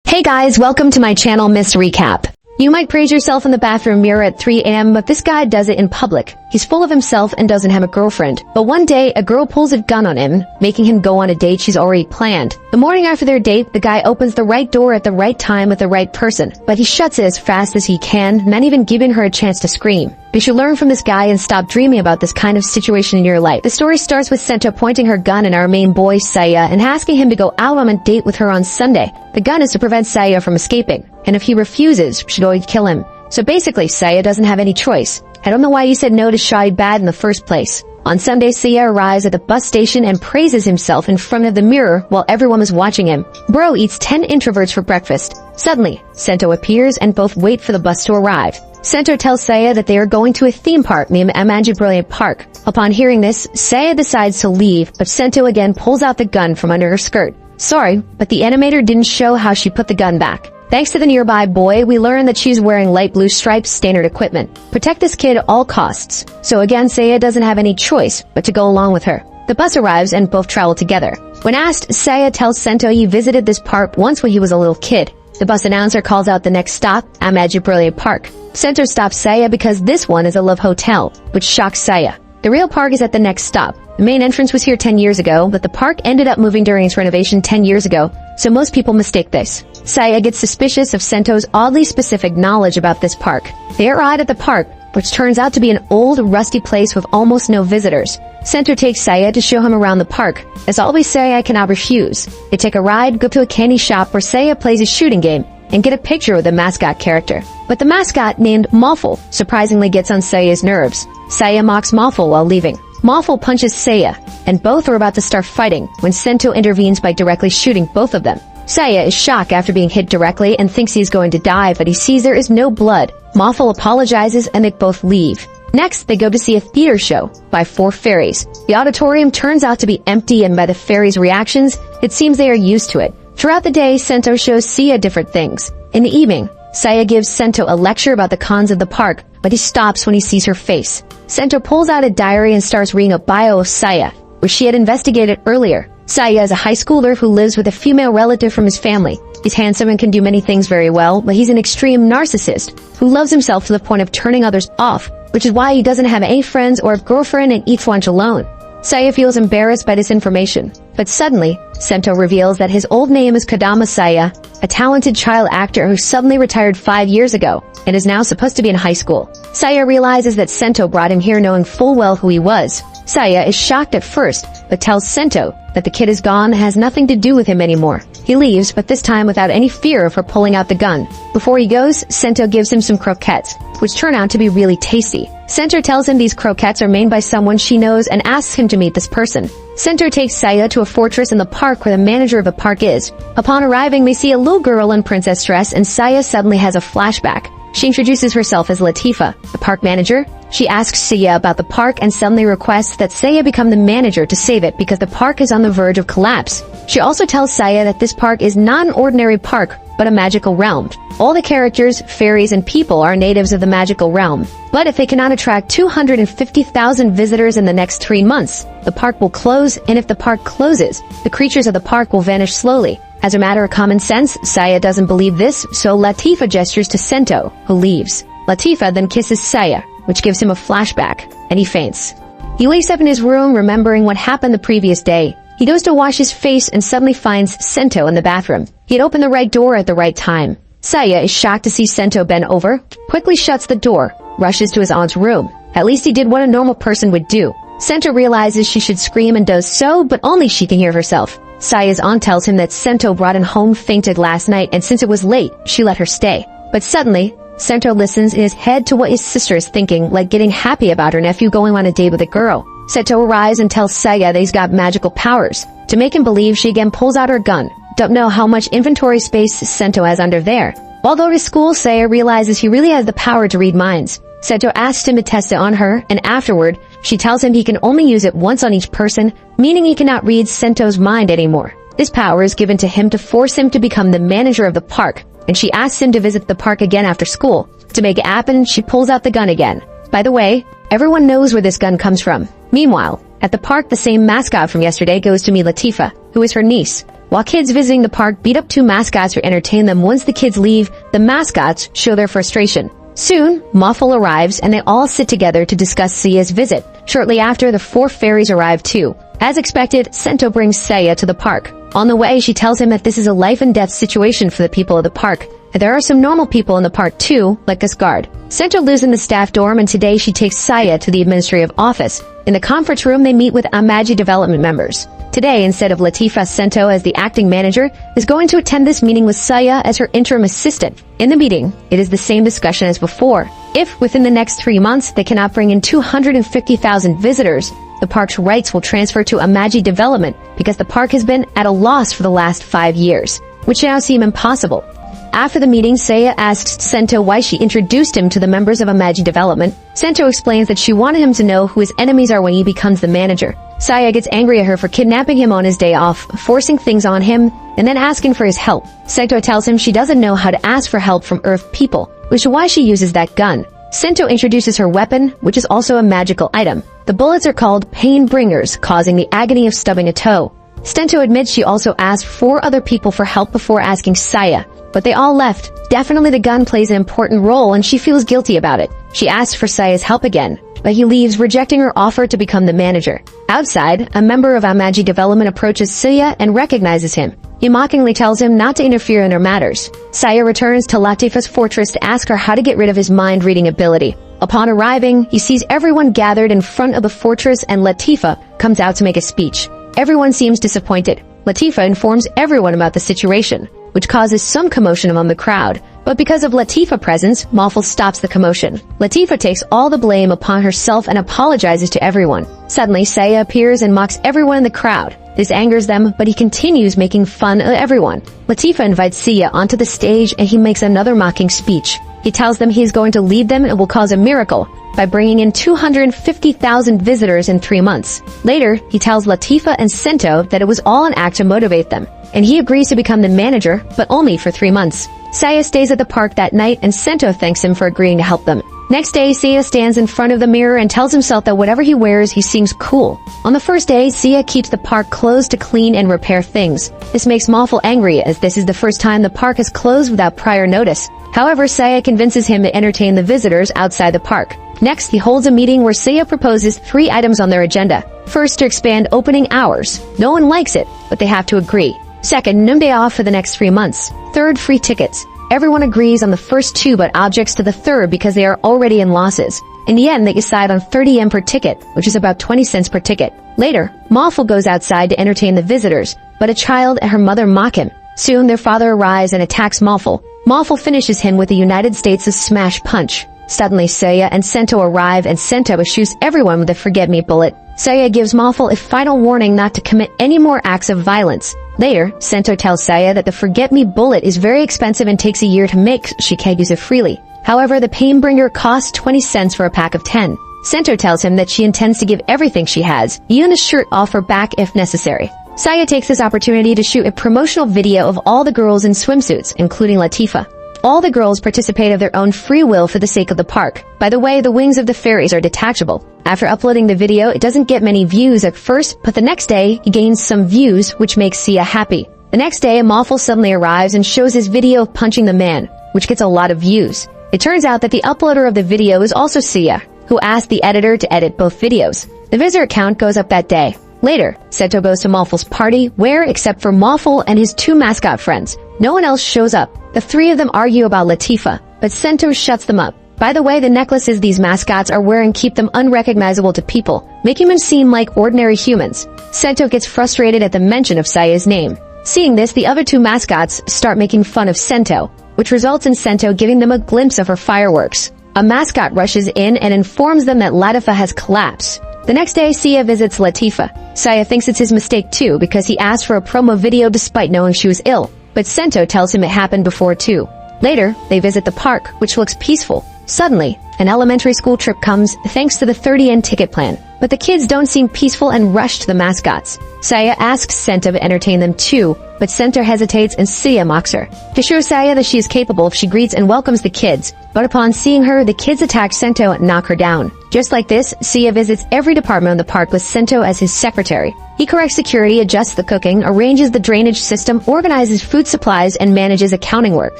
Hey guys, welcome to my channel Miss Recap. You might praise yourself in the bathroom mirror at 3 a.m., but this guy does it in public. He's full of himself and doesn't have a girlfriend. But one day, a girl pulls a gun on him, making him go on a date she's already planned. The morning after their date, the guy opens the right door at the right time with the right person, but he shuts it as fast as he can, not even giving her a chance to scream. You should learn from this guy and stop dreaming about this kind of situation in your life. The story starts with Sento pointing her gun at our main boy, Seiya, and asking him to go out on a date with her on Sunday. The gun is to prevent Seiya from escaping, and if he refuses, she's going to kill him. So basically, Seiya doesn't have any choice. I don't know why he said no to Shy Bad in the first place. On Sunday, Seiya arrives at the bus station and praises himself in front of the mirror while everyone is watching him. Bro eats 10 introverts for breakfast. Suddenly, Sento appears and both wait for the bus to arrive. Sento tells Seiya that they are going to a theme park named Amagi Brilliant Park. Upon hearing this, Seiya decides to leave, but Sento again pulls out the gun from under her skirt. Sorry, but the animator didn't show how she put the gun back. Thanks to the nearby boy, we learn that she's wearing light blue stripes standard equipment. Protect this kid at all costs. So again, Seiya doesn't have any choice but to go along with her. The bus arrives and both travel together. When asked, Seiya tells Sento he visited this park once when he was a little kid. The bus announcer calls out the next stop, Amagi Brilliant Park. Sento stops Seiya because this one is a love hotel, which shocks Seiya. The real park is at the next stop. The main entrance was here 10 years ago, but the park ended up moving during its renovation 10 years ago, so most people mistake this. Seiya gets suspicious of Sento's oddly specific knowledge about this park. They arrive at the park, which turns out to be an old, rusty place with almost no visitors. Sento takes Seiya to show him around the park. As always, Seiya cannot refuse. They take a ride, go to a candy shop where Seiya plays a shooting game, and get a picture with the mascot character. But the mascot, named Mawful, surprisingly gets on Seiya's nerves. Seiya mocks Mawful while leaving. Mawful punches Seiya, and both are about to start fighting when Sento intervenes by directly shooting both of them. Seiya is shocked after being hit directly and thinks he's going to die, but he sees there is no blood. Mawful apologizes and they both leave. Next, they go to see a theater show by 4 fairies. The auditorium turns out to be empty, and by the fairies' reactions, it seems they are used to it. Throughout the day, Sento shows Seiya different things. In the evening, Seiya gives Sento a lecture about the cons of the park, but he stops when he sees her face. Sento pulls out a diary and starts reading a bio of Seiya, which she had investigated earlier. Seiya is a high schooler who lives with a female relative from his family. He's handsome and can do many things very well, but he's an extreme narcissist who loves himself to the point of turning others off, which is why he doesn't have any friends or a girlfriend and eats lunch alone. Seiya feels embarrassed by this information, but suddenly, Sento reveals that his old name is Kodama Seiya, a talented child actor who suddenly retired 5 years ago and is now supposed to be in high school. Seiya realizes that Sento brought him here knowing full well who he was. Seiya is shocked at first, but tells Sento that the kid is gone and has nothing to do with him anymore. He leaves, but this time without any fear of her pulling out the gun. Before he goes, Sento gives him some croquettes, which turn out to be really tasty. Sento tells him these croquettes are made by someone she knows and asks him to meet this person. Sento takes Seiya to a fortress in the park where the manager of the park is. Upon arriving, we see a little girl in princess dress, and Seiya suddenly has a flashback. She introduces herself as Latifa, the park manager. She asks Seiya about the park and suddenly requests that Seiya become the manager to save it because the park is on the verge of collapse. She also tells Seiya that this park is not an ordinary park, but a magical realm. All the characters, fairies, and people are natives of the magical realm. But if they cannot attract 250,000 visitors in the next 3 months, the park will close, and if the park closes, the creatures of the park will vanish slowly. As a matter of common sense, Seiya doesn't believe this, so Latifa gestures to Sento, who leaves. Latifa then kisses Seiya, which gives him a flashback, and he faints. He wakes up in his room remembering what happened the previous day. He goes to wash his face and suddenly finds Sento in the bathroom. He had opened the right door at the right time. Seiya is shocked to see Sento bend over, quickly shuts the door, rushes to his aunt's room. At least he did what a normal person would do. Sento realizes she should scream and does so, but only she can hear herself. Seiya's aunt tells him that Sento brought him home fainted last night, and since it was late, she let her stay. But suddenly, Sento listens in his head to what his sister is thinking, like getting happy about her nephew going on a date with a girl. Sento arrives and tells Seiya that he's got magical powers. To make him believe, she again pulls out her gun. Don't know how much inventory space Sento has under there. While though to school, Seiya realizes he really has the power to read minds. Sento asks him to test it on her, and afterward, she tells him he can only use it once on each person, meaning he cannot read Sento's mind anymore. This power is given to him to force him to become the manager of the park, and she asks him to visit the park again after school. To make it happen, she pulls out the gun again. By the way, everyone knows where this gun comes from. Meanwhile, at the park, the same mascot from yesterday goes to meet Latifa, who is her niece. While kids visiting the park beat up two mascots or entertain them, once the kids leave, the mascots show their frustration. Soon, Moffel arrives and they all sit together to discuss Seiya's visit. Shortly after, the 4 fairies arrive too. As expected, Sento brings Seiya to the park. On the way, she tells him that this is a life and death situation for the people of the park. There are some normal people in the park too, like this guard. Sento lives in the staff dorm, and today she takes Seiya to the administrative office. In the conference room, they meet with Amagi development members. Today, instead of Latifa, Sento, as the acting manager, is going to attend this meeting with Seiya as her interim assistant. In the meeting, it is the same discussion as before. If, within the next 3 months, they cannot bring in 250,000 visitors, the park's rights will transfer to Amagi Development, because the park has been at a loss for the last 5 years, which now seem impossible. After the meeting, Seiya asks Sento why she introduced him to the members of Amagi Development. Sento explains that she wanted him to know who his enemies are when he becomes the manager. Seiya gets angry at her for kidnapping him on his day off, forcing things on him, and then asking for his help. Sento tells him she doesn't know how to ask for help from Earth people, which is why she uses that gun. Sento introduces her weapon, which is also a magical item. The bullets are called pain bringers, causing the agony of stubbing a toe. Sento admits she also asked 4 other people for help before asking Seiya, but they all left. Definitely the gun plays an important role and she feels guilty about it. She asks for Seiya's help again, but he leaves, rejecting her offer to become the manager. Outside, a member of Amagi Development approaches Seiya and recognizes him. He mockingly tells him not to interfere in her matters. Seiya returns to Latifa's fortress to ask her how to get rid of his mind-reading ability. Upon arriving, he sees everyone gathered in front of the fortress and Latifa comes out to make a speech. Everyone seems disappointed. Latifa informs everyone about the situation, which causes some commotion among the crowd. But because of Latifa's presence, Moffel stops the commotion. Latifa takes all the blame upon herself and apologizes to everyone. Suddenly, Seiya appears and mocks everyone in the crowd. This angers them, but he continues making fun of everyone. Latifa invites Seiya onto the stage and he makes another mocking speech. He tells them he is going to lead them and will cause a miracle by bringing in 250,000 visitors in 3 months. Later, he tells Latifa and Sento that it was all an act to motivate them, and he agrees to become the manager, but only for 3 months. Seiya stays at the park that night, and Sento thanks him for agreeing to help them. Next day, Seiya stands in front of the mirror and tells himself that whatever he wears, he seems cool. On the first day, Seiya keeps the park closed to clean and repair things. This makes Moffel angry, as this is the first time the park is closed without prior notice. However, Seiya convinces him to entertain the visitors outside the park. Next, he holds a meeting where Seiya proposes 3 items on their agenda. First, to expand opening hours. No one likes it, but they have to agree. Second, noonday off for the next 3 months. Third, free tickets. Everyone agrees on the first 2 but objects to the third because they are already in losses. In the end, they decide on 30 yen per ticket, which is about 20 cents per ticket. Later, Moffel goes outside to entertain the visitors, but a child and her mother mock him. Soon, their father arrives and attacks Moffel. Moffel finishes him with the United States' smash punch. Suddenly, Seiya and Sento arrive and Sento shoots everyone with a forget-me bullet. Seiya gives Moffel a final warning not to commit any more acts of violence. Later, Sento tells Seiya that the forget-me bullet is very expensive and takes a year to make, she can't use it freely. However, the painbringer costs 20 cents for a pack of 10. Sento tells him that she intends to give everything she has, even a shirt off her back if necessary. Seiya takes this opportunity to shoot a promotional video of all the girls in swimsuits, including Latifa. All the girls participate of their own free will for the sake of the park. By the way, the wings of the fairies are detachable. After uploading the video, it doesn't get many views at first, but the next day, he gains some views, which makes Seiya happy. The next day, Moffel suddenly arrives and shows his video of punching the man, which gets a lot of views. It turns out that the uploader of the video is also Seiya, who asked the editor to edit both videos. The visitor count goes up that day. Later, Sento goes to Moffel's party, where, except for Moffel and his 2 mascot friends, no one else shows up. The 3 of them argue about Latifa, but Sento shuts them up. By the way, the necklaces these mascots are wearing keep them unrecognizable to people, making them seem like ordinary humans. Sento gets frustrated at the mention of Seiya's name. Seeing this, the other 2 mascots start making fun of Sento, which results in Sento giving them a glimpse of her fireworks. A mascot rushes in and informs them that Latifa has collapsed. The next day, Seiya visits Latifa. Seiya thinks it's his mistake too because he asked for a promo video despite knowing she was ill, but Sento tells him it happened before too. Later, they visit the park, which looks peaceful. Suddenly, An elementary school trip comes thanks to the 30-yen ticket plan, but the kids don't seem peaceful and rush to the mascots. Seiya asks Sento to entertain them too, but Sento hesitates and Seiya mocks her. To show Seiya that she is capable, she greets and welcomes the kids, but upon seeing her, the kids attack Sento and knock her down. Just like this, Seiya visits every department of the park with Sento as his secretary. He corrects security, adjusts the cooking, arranges the drainage system, organizes food supplies, and manages accounting work.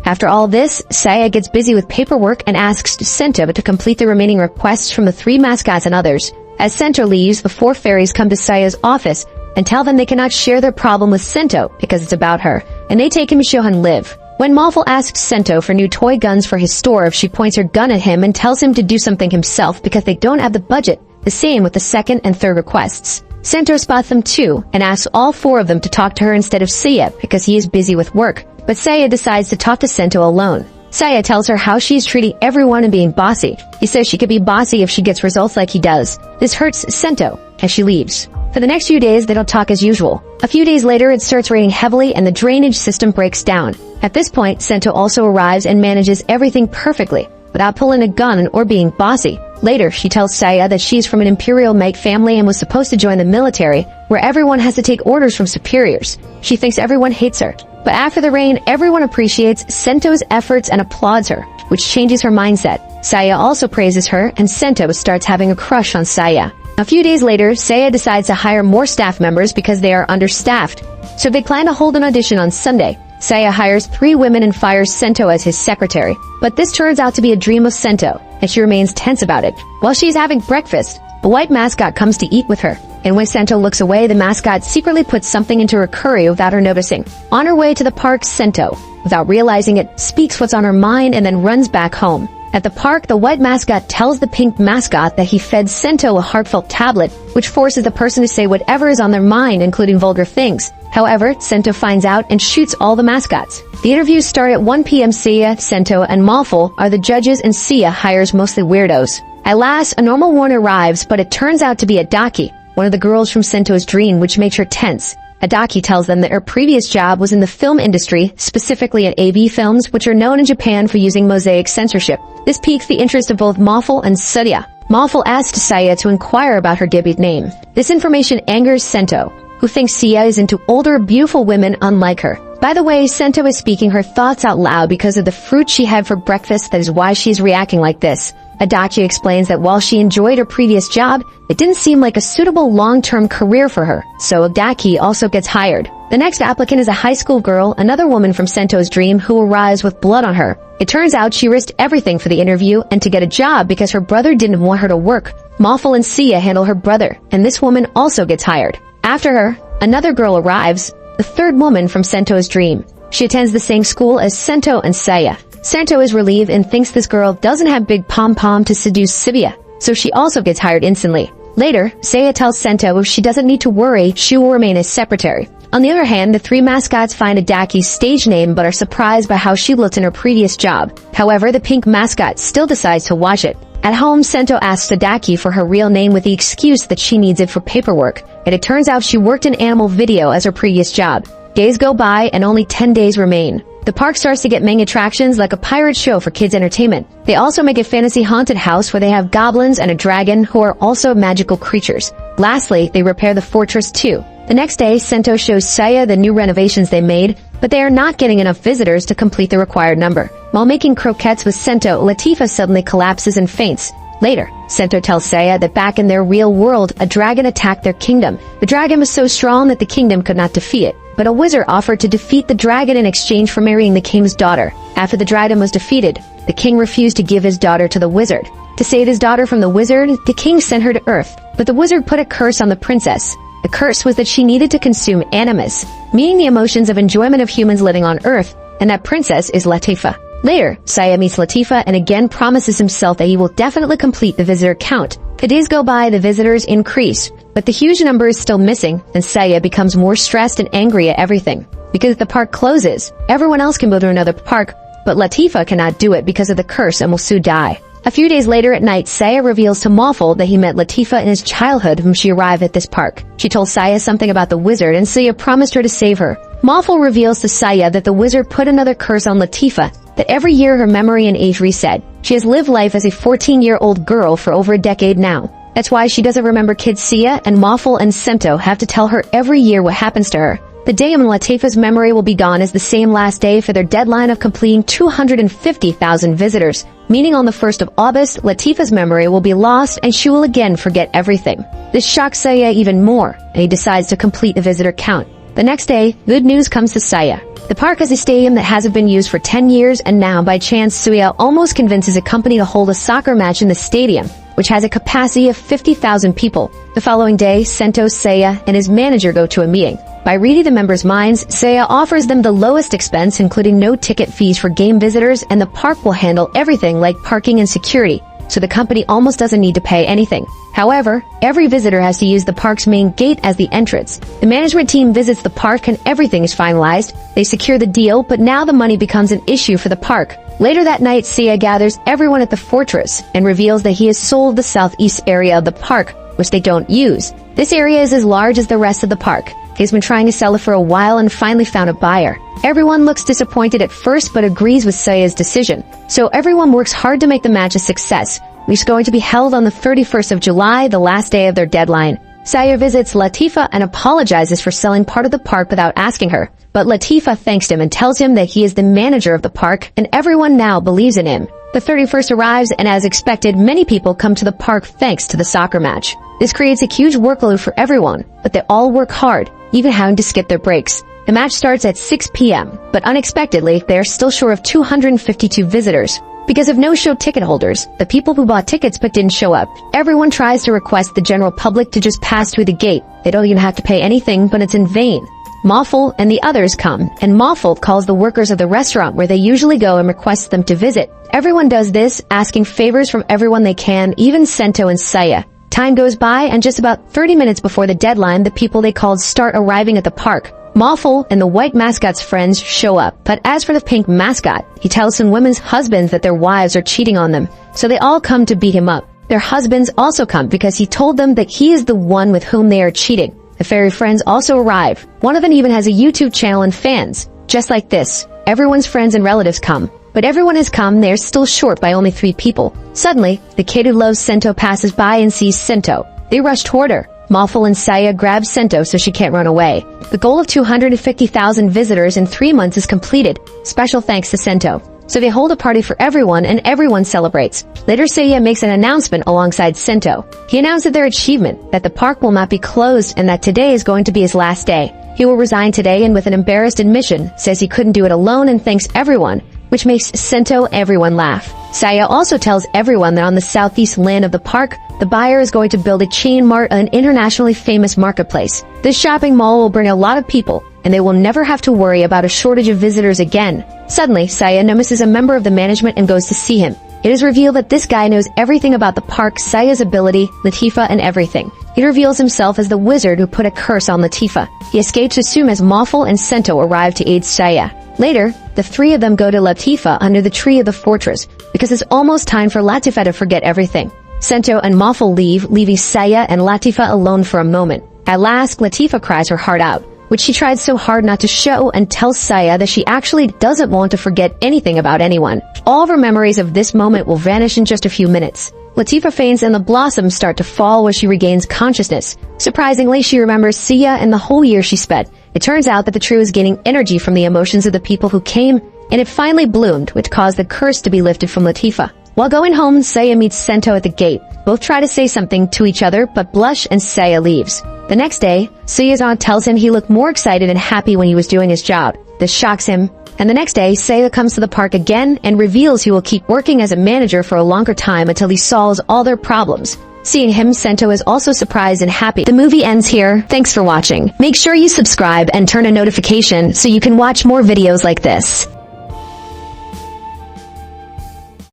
After all this, Seiya gets busy with paperwork and asks Sento to complete the remaining requests from the 3 mascots and others. As Sento leaves, the 4 fairies come to Seiya's office and tell them they cannot share their problem with Sento because it's about her, and they take him to show him live. When Malful asks Sento for new toy guns for his store, she points her gun at him and tells him to do something himself because they don't have the budget. The same with the 2nd and 3rd requests. Sento spots them too and asks all 4 of them to talk to her instead of Seiya because he is busy with work. But Seiya decides to talk to Sento alone. Seiya tells her how she is treating everyone and being bossy. He says she could be bossy if she gets results like he does. This hurts Sento, and she leaves. For the next few days, they don't talk as usual. A few days later, it starts raining heavily and the drainage system breaks down. At this point, Sento also arrives and manages everything perfectly, without pulling a gun or being bossy. Later, she tells Seiya that she's from an imperial Meg family and was supposed to join the military, where everyone has to take orders from superiors. She thinks everyone hates her. But after the rain, everyone appreciates Sento's efforts and applauds her, which changes her mindset. Seiya also praises her, and Sento starts having a crush on Seiya. A few days later, Seiya decides to hire more staff members because they are understaffed. So they plan to hold an audition on Sunday. Seiya hires 3 women and fires Sento as his secretary. But this turns out to be a dream of Sento, and she remains tense about it. While she's having breakfast, a white mascot comes to eat with her. And when Sento looks away, the mascot secretly puts something into her curry without her noticing. On her way to the park, Sento, without realizing it, speaks what's on her mind and then runs back home. At the park, the white mascot tells the pink mascot that he fed Sento a heartfelt tablet, which forces the person to say whatever is on their mind, including vulgar things. However, Sento finds out and shoots all the mascots. The interviews start at 1 p.m. Seiya, Sento, and Malful are the judges, and Seiya hires mostly weirdos. At last, a normal one arrives, but it turns out to be Adaki, one of the girls from Sento's dream, which makes her tense. Adaki tells them that her previous job was in the film industry, specifically at AV films, which are known in Japan for using mosaic censorship. This piques the interest of both Malful and Seiya. Malful asks Seiya to inquire about her Gibby's name. This information angers Sento, who thinks Seiya is into older, beautiful women unlike her. By the way, Sento is speaking her thoughts out loud because of the fruit she had for breakfast. That is why she is reacting like this. Adaki explains that while she enjoyed her previous job, it didn't seem like a suitable long-term career for her, so Adaki also gets hired. The next applicant is a high school girl, another woman from Sento's dream, who arrives with blood on her. It turns out she risked everything for the interview and to get a job because her brother didn't want her to work. Malful and Seiya handle her brother, and this woman also gets hired. After her, another girl arrives, the 3rd woman from Sento's dream. She attends the same school as Sento and Seiya. Sento is relieved and thinks this girl doesn't have big pom-pom to seduce Seiya, so she also gets hired instantly. Later, Seiya tells Sento if she doesn't need to worry, she will remain his secretary. On the other hand, the 3 mascots find Adaki's stage name but are surprised by how she looked in her previous job. However, the pink mascot still decides to watch it. At home, Sento asks Adaki for her real name with the excuse that she needs it for paperwork, and it turns out she worked in animal video as her previous job. Days go by and only 10 days remain. The park starts to get many attractions like a pirate show for kids' entertainment. They also make a fantasy haunted house where they have goblins and a dragon who are also magical creatures. Lastly, they repair the fortress too. The next day, Sento shows Seiya the new renovations they made, but they are not getting enough visitors to complete the required number. While making croquettes with Sento, Latifa suddenly collapses and faints. Later, Sento tells Seiya that back in their real world, a dragon attacked their kingdom. The dragon was so strong that the kingdom could not defeat it, but a wizard offered to defeat the dragon in exchange for marrying the king's daughter. After the dragon was defeated, the king refused to give his daughter to the wizard. To save his daughter from the wizard, the king sent her to Earth, but the wizard put a curse on the princess. The curse was that she needed to consume animus, meaning the emotions of enjoyment of humans living on Earth, and that princess is Latifa. Later, Seiya meets Latifa and again promises himself that he will definitely complete the visitor count. The days go by, the visitors increase, but the huge number is still missing, and Seiya becomes more stressed and angry at everything. Because the park closes, everyone else can go to another park, but Latifa cannot do it because of the curse and will soon die. A few days later at night, Seiya reveals to Malful that he met Latifa in his childhood when she arrived at this park. She told Seiya something about the wizard, and Seiya promised her to save her. Malful reveals to Seiya that the wizard put another curse on Latifa, that every year her memory and age reset. She has lived life as a 14-year-old girl for over a decade now. That's why she doesn't remember kids Seiya and Mawful and Sento have to tell her every year what happens to her. The day when Latifa's memory will be gone is the same last day for their deadline of completing 250,000 visitors, meaning on the 1st of August, Latifa's memory will be lost and she will again forget everything. This shocks Seiya even more, and he decides to complete the visitor count. The next day, good news comes to Seiya. The park has a stadium that hasn't been used for 10 years, and now, by chance, Seiya almost convinces a company to hold a soccer match in the stadium, which has a capacity of 50,000 people. The following day, Sento, Seiya, and his manager go to a meeting. By reading the members' minds, Seiya offers them the lowest expense, including no ticket fees for game visitors, and the park will handle everything like parking and security, so the company almost doesn't need to pay anything. However, every visitor has to use the park's main gate as the entrance. The management team visits the park and everything is finalized. They secure the deal, but now the money becomes an issue for the park. Later that night, Seiya gathers everyone at the fortress and reveals that he has sold the southeast area of the park, which they don't use. This area is as large as the rest of the park. He's been trying to sell it for a while and finally found a buyer. Everyone looks disappointed at first but agrees with Seiya's decision. So everyone works hard to make the match a success, which is going to be held on the 31st of July, the last day of their deadline. Seiya visits Latifa and apologizes for selling part of the park without asking her. But Latifa thanks him and tells him that he is the manager of the park and everyone now believes in him. The 31st arrives and as expected, many people come to the park thanks to the soccer match. This creates a huge workload for everyone, but they all work hard, even having to skip their breaks. The match starts at 6 p.m., but unexpectedly, they are still short of 252 visitors. Because of no-show ticket holders, the people who bought tickets but didn't show up. Everyone tries to request the general public to just pass through the gate. They don't even have to pay anything, but it's in vain. Mawful and the others come, and Mawful calls the workers of the restaurant where they usually go and requests them to visit. Everyone does this, asking favors from everyone they can, even Sento and Seiya. Time goes by, and just about 30 minutes before the deadline, the people they called start arriving at the park. Mawful and the white mascot's friends show up, but as for the pink mascot, he tells some women's husbands that their wives are cheating on them, so they all come to beat him up. Their husbands also come because he told them that he is the one with whom they are cheating. The fairy friends also arrive. One of them even has a YouTube channel and fans. Just like this, everyone's friends and relatives come. But everyone has come, they are still short by only 3 people. Suddenly, the kid who loves Sento passes by and sees Sento. They rush toward her. Mawful and Seiya grab Sento so she can't run away. The goal of 250,000 visitors in 3 months is completed. Special thanks to Sento. So they hold a party for everyone and everyone celebrates. Later, Seiya makes an announcement alongside Sento. He announces their achievement, that the park will not be closed and that today is going to be his last day. He will resign today and with an embarrassed admission, says he couldn't do it alone and thanks everyone, which makes Sento everyone laugh. Seiya also tells everyone that on the southeast land of the park, the buyer is going to build a chain mart, an internationally famous marketplace. This shopping mall will bring a lot of people, and they will never have to worry about a shortage of visitors again. Suddenly, Seiya notices a member of the management and goes to see him. It is revealed that this guy knows everything about the park, Seiya's ability, Latifa, and everything. He reveals himself as the wizard who put a curse on Latifa. He escapes as soon as Mawful and Sento arrive to aid Seiya. Later, the 3 of them go to Latifa under the tree of the fortress, because it's almost time for Latifa to forget everything. Sento and Mawful leave, leaving Seiya and Latifa alone for a moment. At last, Latifa cries her heart out, which she tried so hard not to show, and tells Seiya that she actually doesn't want to forget anything about anyone. All of her memories of this moment will vanish in just a few minutes. Latifa faints and the blossoms start to fall where she regains consciousness. Surprisingly, she remembers Seiya and the whole year she spent. It turns out that the tree was gaining energy from the emotions of the people who came, and it finally bloomed, which caused the curse to be lifted from Latifa. While going home, Seiya meets Sento at the gate. Both try to say something to each other, but blush and Seiya leaves. The next day, Seiya's aunt tells him he looked more excited and happy when he was doing his job. This shocks him, and the next day, Seiya comes to the park again and reveals he will keep working as a manager for a longer time until he solves all their problems. Seeing him, Sento is also surprised and happy. The movie ends here. Thanks for watching. Make sure you subscribe and turn on notification so you can watch more videos like this.